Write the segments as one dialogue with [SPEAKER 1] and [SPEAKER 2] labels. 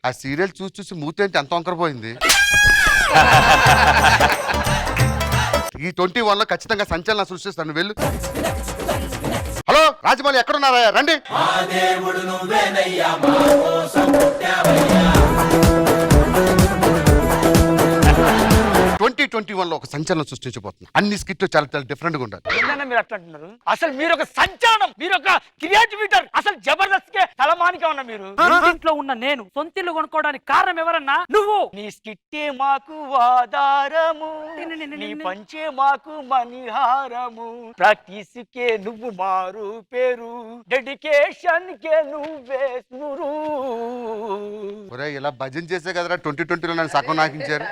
[SPEAKER 1] ఆ సీరియల్ చూసి చూసి మూతేంటి ఎంత వంకరపోయింది. ఈ 21 లో ఖచ్చితంగా సంచలనం సృష్టిస్తాను. వెళ్ళు. హలో రాజమౌళి ఎక్కడున్నారా? రండి. 2021 లో ఒక సంచలనం సృష్టించబోతున్నా. అన్ని స్కిట్లు చాలా చాలా డిఫరెంట్ గా ఉండాలి.
[SPEAKER 2] మీరు అట్లా అంటున్నారు? అసలు మీరు ఒక సంచలనం, మీరు ఒక క్రియేటివిటర్, అసలు జబర్దస్త్ కే తలమానిక ఉన్నా. మీరు ఇంట్లో ఉన్న నేను సొంతిల్లు కొనుక్కోవడానికి కారణం ఎవరన్నా? నువ్వు. నీ స్కిట్టే మాకు ఆధారము, నీ పంచే మాకు మణిహారము, ప్రాక్టీస్ కే నువ్వు మారు పేరు, డెడికేషన్ కే నువ్వే స్మురు.
[SPEAKER 1] ఒరే ఇలా భజన చేసే కదరా 2020 లో నన్ను సగం నాకించారు.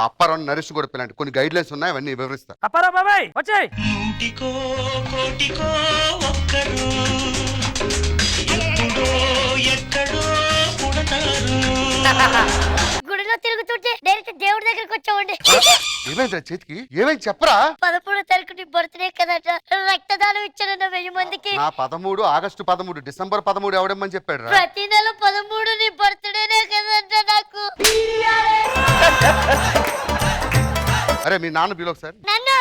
[SPEAKER 1] అప్పారావు నరేష్ కూడా పిల్లండి కొన్ని గైడ్ లైన్స్ ఉన్నాయి, అవన్నీ వివరిస్తా.
[SPEAKER 2] అప్పారావు బాబాయ్ వచ్చేయ్.
[SPEAKER 3] నూటికో కోటికో ఒక్కరు ఎప్పుడో ఎక్కడో పుడతారు.
[SPEAKER 4] గుడిలో తిరుగుతుంటే డైరెక్ట్ దేవుడి దగ్గరికి వచ్చామండి.
[SPEAKER 1] ఏమైందిరా చేతికి? ఏమైంది చెప్పరా?
[SPEAKER 4] 13వ తారీఖు నీ బర్త్డే కదట, రక్తదానం ఇచ్చానన్న 1000 మందికి.
[SPEAKER 1] నా 13 ఆగస్టు 13 డిసెంబర్ 13 ఎవడమ్మని చెప్పాడు రా?
[SPEAKER 4] ప్రతి నెల 13 నీ బర్త్డేనే కదంట నాకు.
[SPEAKER 1] అరే మీ నాన్న బిలో ఒకసారి.
[SPEAKER 4] నన్ను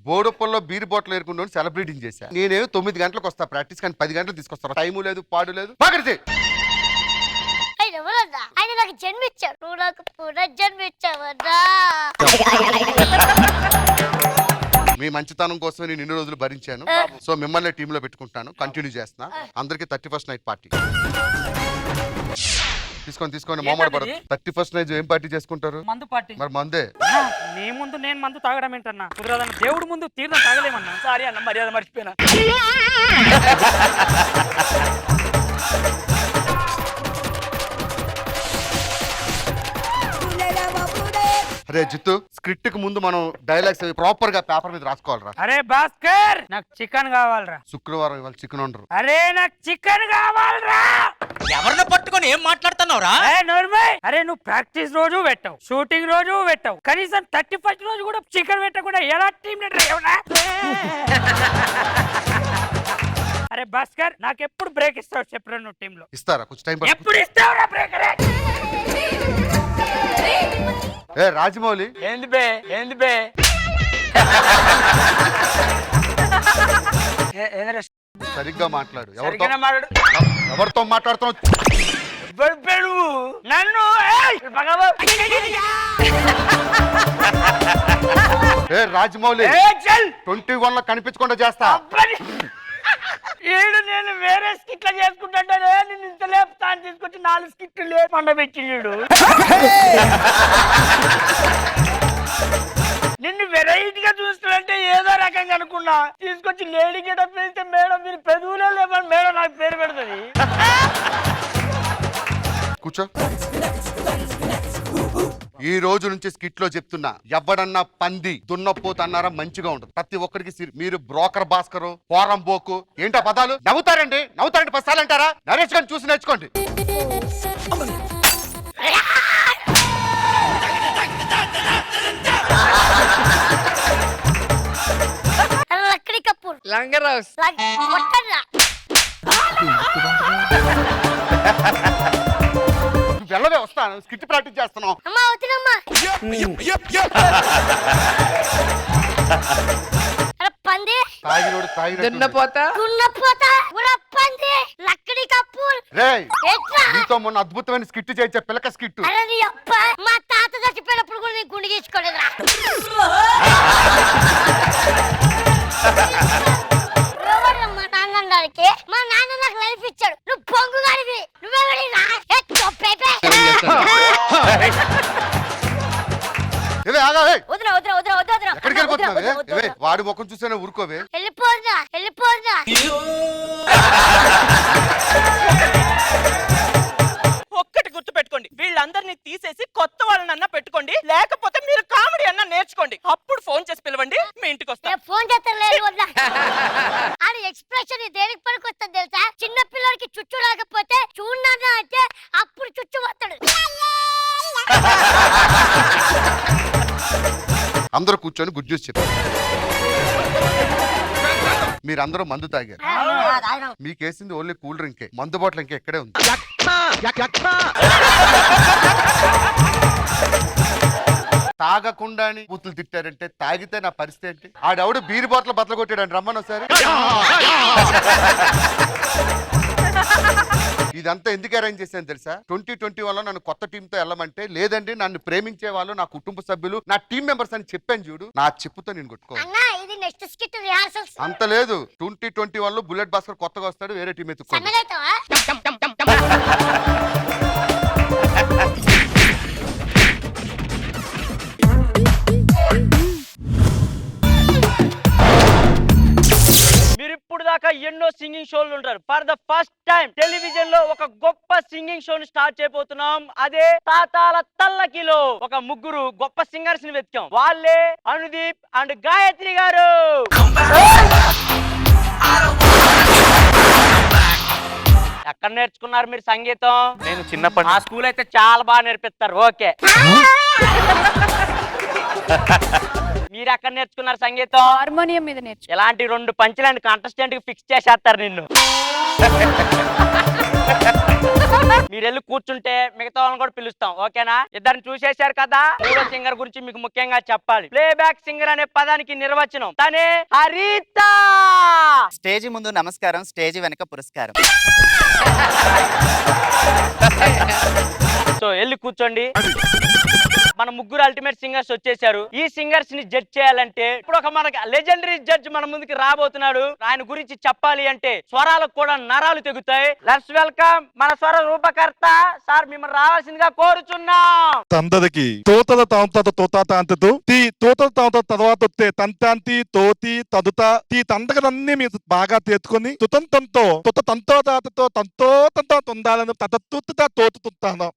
[SPEAKER 1] బోడప్పల్లో బీర్ బాటిల్ ఏరుకుంటూ సెలబ్రేటింగ్ చేశా. నేనేమో 9 గంటలకు వస్తా ప్రాక్టీస్, కానీ 10 గంటలకు తీసుకొస్తాను. టైము లేదు పాడు లేదు.
[SPEAKER 4] ఆయన ఎవరన్నా? ఆయన నాకు జన్మిచ్చాడు, నువ్వు నాకు పునర్జన్మిచ్చావన్నా.
[SPEAKER 1] మీ మంచితనం కోసం నేను ఇన్ని రోజులు భరించాను. సో మిమ్మల్ని టీంలో పెట్టుకుంటాను, కంటిన్యూ చేస్తున్నా. అందరికి 31st నైట్ పార్టీ తీసుకోండి మోమర్ పడదు. 31st నైట్ ఏం పార్టీ చేసుకుంటారు?
[SPEAKER 2] మందు పార్టీ.
[SPEAKER 1] మరి మందే.
[SPEAKER 2] నీ ముందు నేను మందు తాగడం ఏంటన్నా? కుదరదన్న. దేవుడు ముందు తీర్థం తాగలేమన్నా. సారీ అన్న, మర్యాద మర్చిపోయినా.
[SPEAKER 1] అరే జిత్తు, స్క్రిప్ట్ కి ముందు మనం డైలాగ్స్ ప్రాపర్ గా పేపర్ మీద రాసుకోవాలరా.
[SPEAKER 2] అరే భాస్కర్, నాకు చికెన్ కావాలరా.
[SPEAKER 1] శుక్రవారం ఇవాళ చికెన్ ఉండరు.
[SPEAKER 2] అరే నాకు చికెన్ కావాలరా.
[SPEAKER 3] ఎవరిని పట్టుకొని ఏం మాట్లాడుతున్నావురా?
[SPEAKER 2] అరే నువ్వు ప్రాక్టీస్ రోజు పెట్టావు, షూటింగ్ రోజు పెట్టావు, కనీసం 31st రోజు కూడా చికెన్ పెట్టకుండా ఎలా టీం లీడర్ అయ్యావునా? అరే భాస్కర్, నాకెప్పుడు బ్రేక్ ఇస్తావు చెప్పరా? నువ్వు టీమ్ లో
[SPEAKER 1] ఇస్తారా? కొంచెం టైం
[SPEAKER 2] ఎప్పుడు ఇస్తావురా బ్రేక్?
[SPEAKER 1] ఏ రాజమౌళి,
[SPEAKER 2] ఏంది బే
[SPEAKER 1] సరిగ్గా మాట్లాడు.
[SPEAKER 2] మాట్లాడు.
[SPEAKER 1] ఎవరితో మాట్లాడుతున్నావు?
[SPEAKER 2] నన్ను
[SPEAKER 1] ఏ రాజమౌళి, 21 లో కనిపించకుండా చేస్తా.
[SPEAKER 2] ఈడు నేను వేరే స్కిట్ల చేసుకుంటాడే, నేను ఇంత లేపుతా అని తీసుకొచ్చి 4 స్కిట్లు లేపండ పెట్టిండు. నిన్ను వెరైటీగా చూస్తుంటే ఏదో రకంగా అనుకున్నా, తీసుకొచ్చి లేడీ గెటప్ వేస్తే మేడం మీరు పెదవులే లేపని మేడం నాకు పేరు పెడుతుంది.
[SPEAKER 1] కూర్చో. ఈ రోజు నుంచి స్కిట్ లో చెప్తున్నా, ఎవడన్నా పంది దున్నపోత అన్నారా మంచిగా ఉంటుంది. ప్రతి ఒక్కరికి మీరు బ్రోకర్ భాస్కర్, పోరం బోకు ఏంటో పదాలు. నవ్వుతారండి 10 అంటారా? నరేష్ గారిని చూసి నేర్చుకోండి.
[SPEAKER 4] లక్కడి కపూర్,
[SPEAKER 2] లంగరాస్,
[SPEAKER 1] వెళ్ళవే, వస్తాను. స్కిట్ ప్రాక్టీస్ చేస్తున్నాం.
[SPEAKER 4] అమ్మా వదినమ్మా. పంది
[SPEAKER 2] దున్నపోత
[SPEAKER 4] పంది లక్కడి కపూర్.
[SPEAKER 1] నీతో మొన్న అద్భుతమైన స్కిట్ చేయించే పిల్లక స్కిట్.
[SPEAKER 4] మా తాత చచ్చిపోయినప్పుడు కూడా నీకు గుండె గీసుకోలేదురా. మా నాన్న నాకు లైఫ్ ఇచ్చాడు, నువ్వు పొంగు గాడివి. నువ్వెవడిరా?
[SPEAKER 1] ఎక్కడికి వెళ్ళిపోతున్నావే? వాడి ముఖం చూసేనే ఊరుకోవే.
[SPEAKER 4] వెళ్ళిపోదా.
[SPEAKER 5] ఒక్కటి గుర్తు పెట్టుకోండి, వీళ్ళందరినీ తీసేసి కొత్త వాళ్ళనన్నా పెట్టుకోండి, లేకపోతే మీరు కామెడీ అన్నా నేర్చుకోండి. అప్పుడు ఫోన్ చేసి పిలవండి, మీ ఇంటికి వస్తా.
[SPEAKER 4] ఫోన్ చేస్తాను. అది ఎక్స్ప్రెషన్ దేనికి పనికి వస్తుంది తెలుసా? చిన్న పిల్లలకి చుచ్చు రాకపోతే చూడన్నా అంటే అప్పుడు చుచ్చు వస్తాడు.
[SPEAKER 1] అందరూ కూర్చొని గుడ్ న్యూస్ చెప్పారు. మీరందరూ మందు తాగారు. మీకేసింది ఓన్లీ కూల్ డ్రింకే, మందు బాటిల్ ఇంకా ఎక్కడే ఉంది. తాగకుండా బూతులు తిట్టారంటే తాగితే నా పరిస్థితి ఏంటి? ఆడెవడు బీర్ బాటిల్ బతలు కొట్టాడు రమ్మని ఒకసారి. ఇదంతా ఎందుకు అరేంజ్ చేశాను తెలుసా? 2021 నన్ను కొత్త టీమ్ తో వెళ్ళమంటే లేదండి నన్ను ప్రేమించే వాళ్ళు నా కుటుంబ సభ్యులు నా టీం మెంబర్స్ అని చెప్పాను చూడు. నా చెప్పుతో నేను కొట్టుకో. అంత లేదు. 2021 లో బుల్లెట్ భాస్కర్ కొత్తగా వస్తాడు, వేరే టీం ఎత్తుకో.
[SPEAKER 2] మీరు ఇప్పుడు దాకా ఎన్నో సింగింగ్ షోలు ఉంటారు. For the first time television లో ఒక గొప్ప సింగింగ్ షోని స్టార్ట్ చేయబోతున్నాం. అదే తాతాల తల్లకిలో ఒక ముగ్గురు గొప్ప సింగర్స్ ని వెతికాం. వాళ్ళే అనుదీప్ అండ్ గాయత్రి గారు. ఎక్కడ నేర్చుకున్నారు మీరు సంగీతం?
[SPEAKER 6] నేను చిన్నప్పటి
[SPEAKER 2] ఆ స్కూల్ అయితే చాలా బాగా నేర్పిస్తారు. ఓకే, మీరు ఎక్కడ నేర్చుకున్నారు సంగీతం?
[SPEAKER 7] హార్మోనియం మీద నేర్చు.
[SPEAKER 2] ఎలాంటి 2 పంచులను కంటెస్టెంట్ కి ఫిక్స్ చేసేస్తారు నిన్ను. మీరు వెళ్ళి కూర్చుంటే మిగతా వాళ్ళని కూడా పిలుస్తాం. ఓకేనా? ఇద్దరిని చూసేశారు కదా. మూడో సింగర్ గురించి మీకు ముఖ్యంగా చెప్పాలి. ప్లే బ్యాక్ సింగర్ అనే పదానికి నిర్వచనం తనే హరిత.
[SPEAKER 6] స్టేజ్ ముందు నమస్కారం, స్టేజ్ వెనక పురస్కారం.
[SPEAKER 2] సో వెళ్ళి కూర్చోండి. మన ముగ్గురు అల్టిమేట్ సింగర్స్ వచ్చేసారు. ఈ సింగర్స్ ని జడ్జ్ చేయాలంటే ఇప్పుడు ఒక మనకి లెజెండరీ జడ్జ్ మన ముందుకి రాబోతున్నాడు. ఆయన గురించి చెప్పాలి అంటే స్వరాలకు కూడా నరాలు తెగుతాయి. లెట్స్ వెల్కమ్ మన స్వర రూపకర్త సార్, మిమ్మల్ని రావాల్సిందిగా కోరుచున్నాం.
[SPEAKER 8] తందదకి తోతల తాంతత తోతాత అంతతో తీ తోతల తాంత తర్వాత వస్తే తంతాంతి తోతి తదుత తీ తంతకలన్నీ మీరు బాగా తెచ్చుకొని తుతంతంతో తుత తంతో తాతతో తంతో తంతో తొందాలను తత తుత్త తోతు తుత్తాను.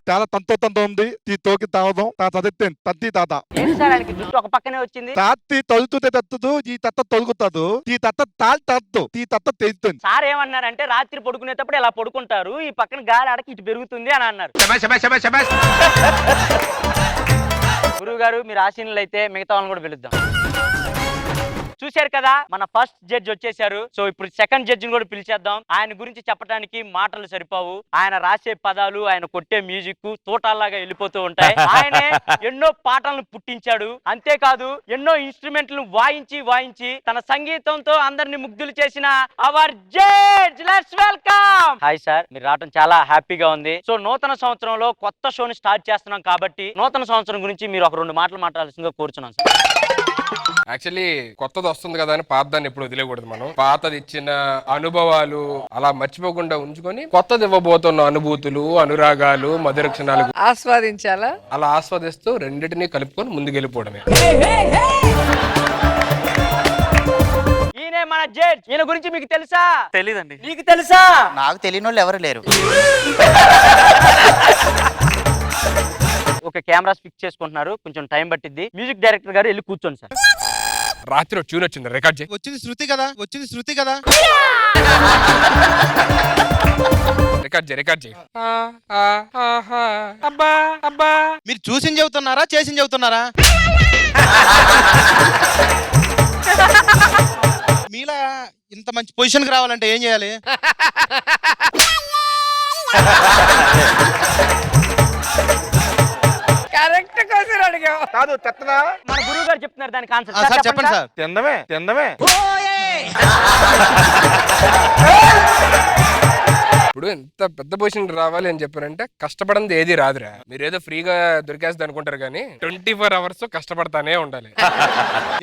[SPEAKER 8] చాలా తంతో తంతో ఉంది. తీ తోకి తావడం తా తదెత్తే తద్ది తాత
[SPEAKER 2] ఏంటి సార్ ఆయనకి జుట్టు ఒక పక్కనే వచ్చింది?
[SPEAKER 8] తాతి తొలుతుతే తత్తదు ఈ తత్త తొలుగుతాదు ఈ తత్త తాల్ తత్తు ఈ తత్త తెస్తుంది.
[SPEAKER 2] సార్ ఏమన్నారంటే రాత్రి పడుకునేటప్పుడు ఇలా పడుకుంటారు, ఈ పక్కన గాలి ఆడకి ఇటు పెరుగుతుంది అని అన్నారు. గురువు గారు మీరు ఆశీనులు అయితే మిగతా వాళ్ళని కూడా పిలుద్దాం. చూశారు కదా, మన ఫస్ట్ జడ్జ్ వచ్చేసారు. సో ఇప్పుడు సెకండ్ జడ్జిని కూడా పిలిచేద్దాం. ఆయన గురించి చెప్పడానికి మాటలు సరిపోవు. ఆయన రాసే పదాలు, ఆయన కొట్టే మ్యూజిక్ తోటాల్లాగా వెళ్ళిపోతూ ఉంటాయి. ఆయనే ఎన్నో పాటలను పుట్టించాడు. అంతేకాదు ఎన్నో ఇన్స్ట్రుమెంట్లను వాయించి తన సంగీతంతో అందరిని ముగ్ధులు చేసిన our judge. Let's welcome. Hi sir, మీరు రావడం చాలా హ్యాపీగా ఉంది. సో నూతన సంవత్సరంలో కొత్త షోని స్టార్ట్ చేస్తున్నాం కాబట్టి నూతన సంవత్సరం గురించి మీరు ఒక 2 మాటలు మాట్లాడాల్సిందిగా కోరుచున్నాను సార్.
[SPEAKER 9] యాక్చువల్లీ కొత్తది వస్తుంది కదా అని పాతదాన్ని ఎప్పుడు వదిలేకూడదు. మనం పాతది ఇచ్చిన అనుభవాలు అలా మర్చిపోకుండా ఉంచుకొని కొత్తది ఇవ్వబోతున్న అనుభూతులు, అనురాగాలు, మధుర క్షణాలు
[SPEAKER 10] ఆస్వాదించాలా?
[SPEAKER 9] అలా ఆస్వాదిస్తూ రెండింటినీ కలుపుకొని ముందుకెళ్ళిపోవడమే.
[SPEAKER 2] ఈయనే మన జడ్జ్. ఈయన గురించి మీకు తెలుసా?
[SPEAKER 6] తెలీదండి.
[SPEAKER 2] నీకు తెలుసా?
[SPEAKER 6] నాకు తెలియని వాళ్ళు ఎవరు లేరు.
[SPEAKER 2] ఒక కెమెరాస్ ఫిక్స్ చేసుకుంటున్నారు, కొంచెం టైం పట్టిద్ది. మ్యూజిక్ డైరెక్టర్ గారు వెళ్ళి కూర్చోండి సార్.
[SPEAKER 9] రాత్రి ట్యూన్ వచ్చింది, రికార్డ్ చేయి.
[SPEAKER 8] వచ్చింది శృతి కదా, వచ్చింది శృతి కదా.
[SPEAKER 9] రికార్డ్ చేయి. అబ్బా అబ్బా.
[SPEAKER 8] మీరు చూసి చెబుతున్నారా చేసి చెబుతున్నారా? మీలా ఇంత మంచి పొజిషన్ కి రావాలంటే ఏం చేయాలి?
[SPEAKER 10] కరెక్ట్ క్వశ్చన్ అడిగావు.
[SPEAKER 8] కాదు చెత్తనా?
[SPEAKER 2] మన గురువు గారు చెప్తున్నారు దానికి ఆన్సర్.
[SPEAKER 8] సార్ చెప్పండి సార్. తిందమే
[SPEAKER 9] ఇప్పుడు ఎంత పెద్ద పొజిషన్ రావాలి అని చెప్పారంటే కష్టపడింది ఏది రాదురా. మీరు ఏదో ఫ్రీగా దొరికేస్తుంది అనుకుంటారు కానీ 24 hours కష్టపడతానే ఉండాలి.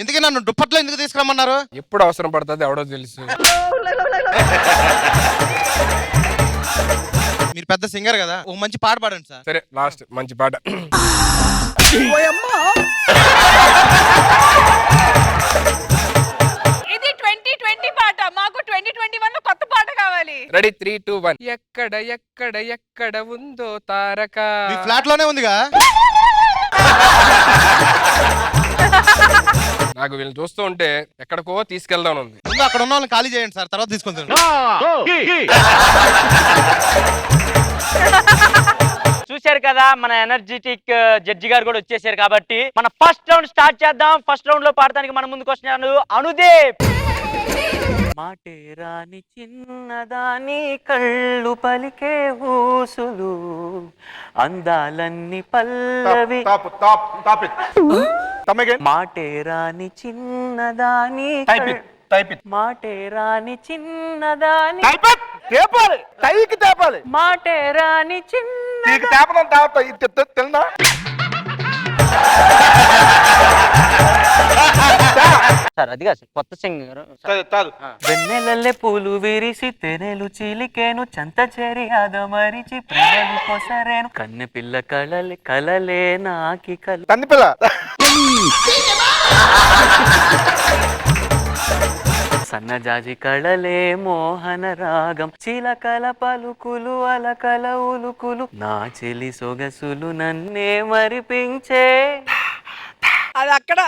[SPEAKER 8] ఎందుకు నన్ను దుప్పట్లో ఎందుకు తీసుకురమ్మన్నారు?
[SPEAKER 9] ఎప్పుడు అవసరం పడుతుంది ఎవడో తెలుసు.
[SPEAKER 8] మీరు పెద్ద సింగర్ కదా, ఒక మంచి పాట పాడండి సార్.
[SPEAKER 9] సరే లాస్ట్ మంచి పాట.
[SPEAKER 10] ఇది 2020 పాట, మాకు 2021 లో కొత్త పాట కావాలి.
[SPEAKER 9] రెడీ 3, 2, 1. ఎక్కడ ఎక్కడ ఎక్కడ ఉందో తారక.
[SPEAKER 8] మీ ఫ్లాట్ లోనే ఉందిగా.
[SPEAKER 9] నాకు వీళ్ళు చూస్తూ ఉంటే ఎక్కడికో తీసుకెళ్దాం ఉంది.
[SPEAKER 8] ముందు అక్కడ ఉన్న వాళ్ళని ఖాళీ చేయండి సార్, తర్వాత తీసుకుంటాను.
[SPEAKER 2] చూశారు కదా మన ఎనర్జెటిక్ జడ్జి గారు కూడా వచ్చేసారు కాబట్టి మన ఫస్ట్ రౌండ్ స్టార్ట్ చేద్దాం. ఫస్ట్ రౌండ్ లో పాడటానికి మన ముందుకు వస్తున్నాను అనుదేవ్. మాటే రాని చిన్నదాని కళ్ళు పలికే ఊసులు అందాలన్నీ పల్లవి. మాటే రాని చిన్నదాని మాటే రాని చిన్నదాని మాటే రాని చిన్న సార్ అది కాదు కొత్త సింగర్. వెన్నెలల్లే పూలు విరిసి తెనెలు చీలికేను చంత చేరి అదమరిచి ప్రేమలు కొసరేను కన్నె పిల్ల కలలే నాకి
[SPEAKER 8] పిల్ల
[SPEAKER 2] సన్నజాజి కళలే మోహన రాగం చిలకల పలుకులు అలకల ఉలుకులు నా చెలి సొగసులు నన్నే మరిపించే.
[SPEAKER 5] అది అక్కడ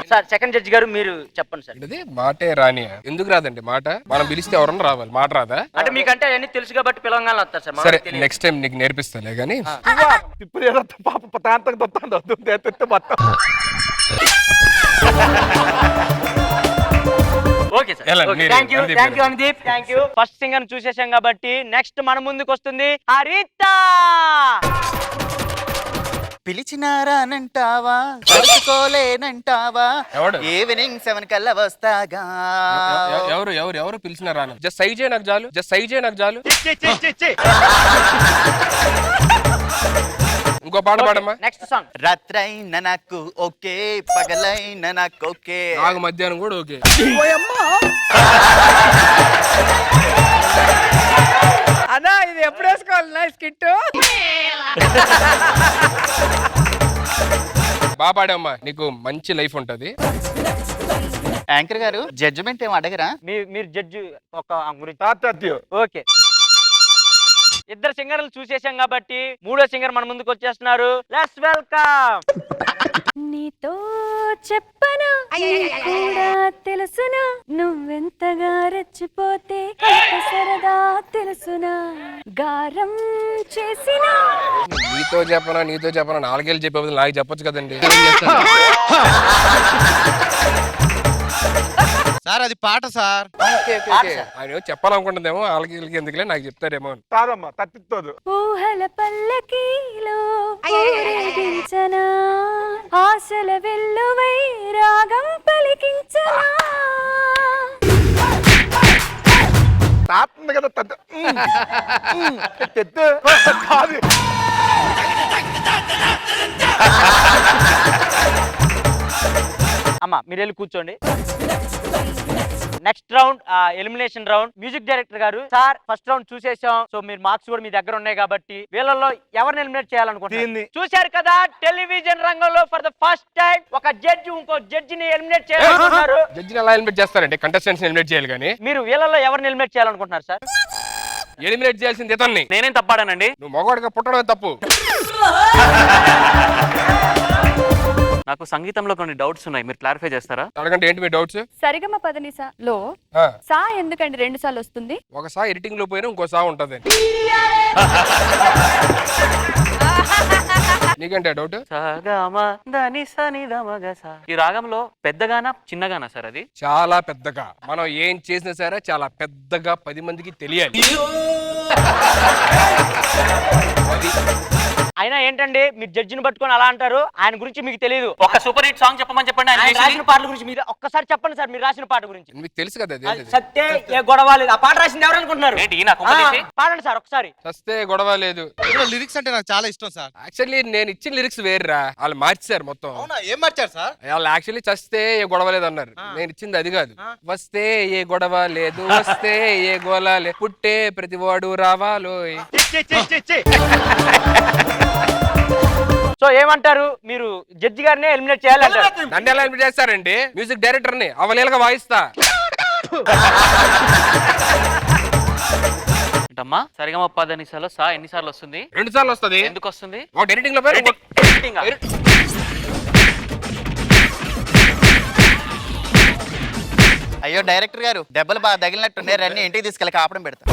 [SPEAKER 2] సార్ సెకండ్ జడ్జి గారు మీరు చెప్పండి సార్.
[SPEAKER 9] ఇది మాటే రాని ఎందుకు రాదండి మాట? మనం పిలిస్తే ఎవరన్నా రావాలి, మాట రాదా?
[SPEAKER 2] అంటే మీకంటే అవన్నీ తెలుసు కాబట్టి పిలవంగానే వస్తారు సార్.
[SPEAKER 9] సరే నెక్స్ట్ టైం నీకు నేర్పిస్తాలే గానీ.
[SPEAKER 2] Okay sir. Thank you Anudeep. Thank you. First singer చూసేసాం కాబట్టి నెక్స్ట్ మన ముందుకు వస్తుంది హరిత.
[SPEAKER 6] పిలిచినారానంటావా పడుకోలేనంటావా
[SPEAKER 9] ఎవడు?
[SPEAKER 6] ఈవినింగ్ 7 కల్లా వస్తాగా.
[SPEAKER 9] ఎవరు ఎవరు ఎవరు పిలిచినా రాను. జస్ట్ సైజ్ నాకు చాలు, జస్ట్ సైజ్ నాకు చాలు. ఇంకో పాట పాడమ్మా.
[SPEAKER 2] Next song.
[SPEAKER 6] రాత్రైన నాకు ఓకే పగలైన నాకు ఓకే
[SPEAKER 9] నాకు మధ్యాహ్నం కూడా ఓకే.
[SPEAKER 5] అన్నా ఇది ఎప్పుడు వేసుకోవాలి నా స్కిట్?
[SPEAKER 9] బాగా పాడమ్మా, నీకు మంచి లైఫ్ ఉంటది.
[SPEAKER 6] యాంకర్ గారు జడ్జిమెంట్ ఏం అడగరా?
[SPEAKER 2] మీరు జడ్జి ఒక గురించి. ఓకే ఇద్దరు సింగర్లు చూసేసాం కాబట్టి మూడో సింగర్ మన ముందుకు వచ్చేస్తున్నారు. Let's welcome.
[SPEAKER 7] నీతో చెప్పనా కూడా తెలుసునా నువ్వెంతగా రెచ్చిపోతే ఎంత సరదా తెలుసునా గారం చేసినా.
[SPEAKER 9] నీతో చెప్పనా 4 ఏళ్ళు చెప్పే బదులు నాకు చెప్పొచ్చు కదండి.
[SPEAKER 1] సార్ అది పాట సార్.
[SPEAKER 9] ఆయన చెప్పాలనుకుంటుందేమో, వాళ్ళకి ఎందుకులే నాకు చెప్తారేమో.
[SPEAKER 7] ఊహల పల్లకీలో ఊరేగించనా ఆశల వెల్లువై రాగం పలికించనా.
[SPEAKER 2] అమ్మా మీరు వెళ్ళి కూర్చోండి. Next round elimination round. Music director గారు సార్ ఫస్ట్ రౌండ్ చూసేసాం. సో మీరు మార్క్స్ కూడా మీ దగ్గర ఉన్నాయి కాబట్టి వీళ్ళలో ఎవరిని ఎలిమినేట్ చేయాలనుకుంటున్నారు? చూశారు కదా టెలివిజన్ రంగంలో ఫర్ ద ఫస్ట్ టైం ఒక జడ్జి ఇంకో జడ్జిని ఎలిమినేట్ చేయాలనుకుంటున్నారు.
[SPEAKER 9] జడ్జిని ఎలా ఎలిమినేట్ చేస్తారంటే కంటెస్టెంట్స్ ఎలిమినేట్ చేయాలి కానీ.
[SPEAKER 2] మీరు వీళ్ళలో ఎవరిని ఎలిమినేట్ చేయాలనుకుంటున్నారు సార్?
[SPEAKER 9] ఎలిమినేట్ చేయాల్సింది ఇతన్ని.
[SPEAKER 2] నేనేం తప్పాడానండి?
[SPEAKER 9] నువ్వు మగవాడిగా పుట్టడమే తప్పు.
[SPEAKER 2] నాకు సంగీతంలో కొన్ని డౌట్స్ ఉన్నాయి, మీరు క్లారిఫై చేస్తారా?
[SPEAKER 9] అడగండి, ఏంటి మీ డౌట్స్?
[SPEAKER 7] సరిగమ పదనిసా లో సా ఎందుకండి 2 సార్లు వస్తుంది?
[SPEAKER 9] ఒక సా ఎడిటింగ్ లో పోయినా ఇంకో సా ఉంటది. నీకంటే డౌట్?
[SPEAKER 2] ఈ రాగంలో పెద్దగానా చిన్నగానా సార్? అది
[SPEAKER 9] చాలా పెద్దగా. మనం ఏం చేసినా సరే చాలా పెద్దగా 10 మందికి తెలియాలి.
[SPEAKER 2] అయినా ఏంటండి మీరు జడ్జిని పట్టుకొని అలా అంటారు? ఆయన గురించి మీకు తెలియదు. ఒక సూపర్ హిట్ సాంగ్ చెప్పమని చెప్పండి. ఆయన రాసిన పాటల గురించి మీరు ఒక్కసారి చెప్పండి సార్. మీరు రాసిన పాట గురించి
[SPEAKER 9] మీకు తెలుసు కదా.
[SPEAKER 2] సత్తే ఏ గొడవ లేదు. ఆ పాట రాసింది ఎవరు అనుకుంటున్నారు? పాడండి సార్ ఒకసారి.
[SPEAKER 9] సస్తే గొడవ లేదు.
[SPEAKER 1] లిరిక్స్ అంటే నాకు చాలా ఇష్టం సార్.
[SPEAKER 9] యాక్చువల్లీ నేను ఇచ్చిన లిరిక్స్ వేరురా, వాళ్ళు మార్చారు మొత్తం.
[SPEAKER 1] ఏం మార్చారు సార్?
[SPEAKER 9] వాళ్ళు యాక్చువల్లీ చస్తే ఏ గొడవ లేదు అన్నారు. నేను ఇచ్చింది అది కాదు. వస్తే ఏ గొడవ లేదు, వస్తే ఏ గోల లేదు, పుట్టే ప్రతివాడు రావాలోయ్.
[SPEAKER 2] సో ఏమంటారు? మీరు జడ్జి గారినే ఎలిమినేట్ చేయాలంటారు?
[SPEAKER 9] నన్ను ఎలా ఎలిమినేట్ చేస్తారండి? మ్యూజిక్ డైరెక్టర్ ని అవలీలగా వాయిస్తా.
[SPEAKER 2] అమ్మా సరిగమ పదనిసాలో సా ఎన్నిసార్లు వస్తుంది?
[SPEAKER 9] 2 సార్లు వస్తుంది.
[SPEAKER 2] ఎందుకు వస్తుంది?
[SPEAKER 9] ఒకటి ఎడిటింగ్ లో పోయి
[SPEAKER 6] అయ్యో డైరెక్టర్ గారు దెబ్బలు బాగా తగిలినట్టున్నాయి, రండి ఇంటికి తీసుకెళ్ళి కాపడం పెడతా.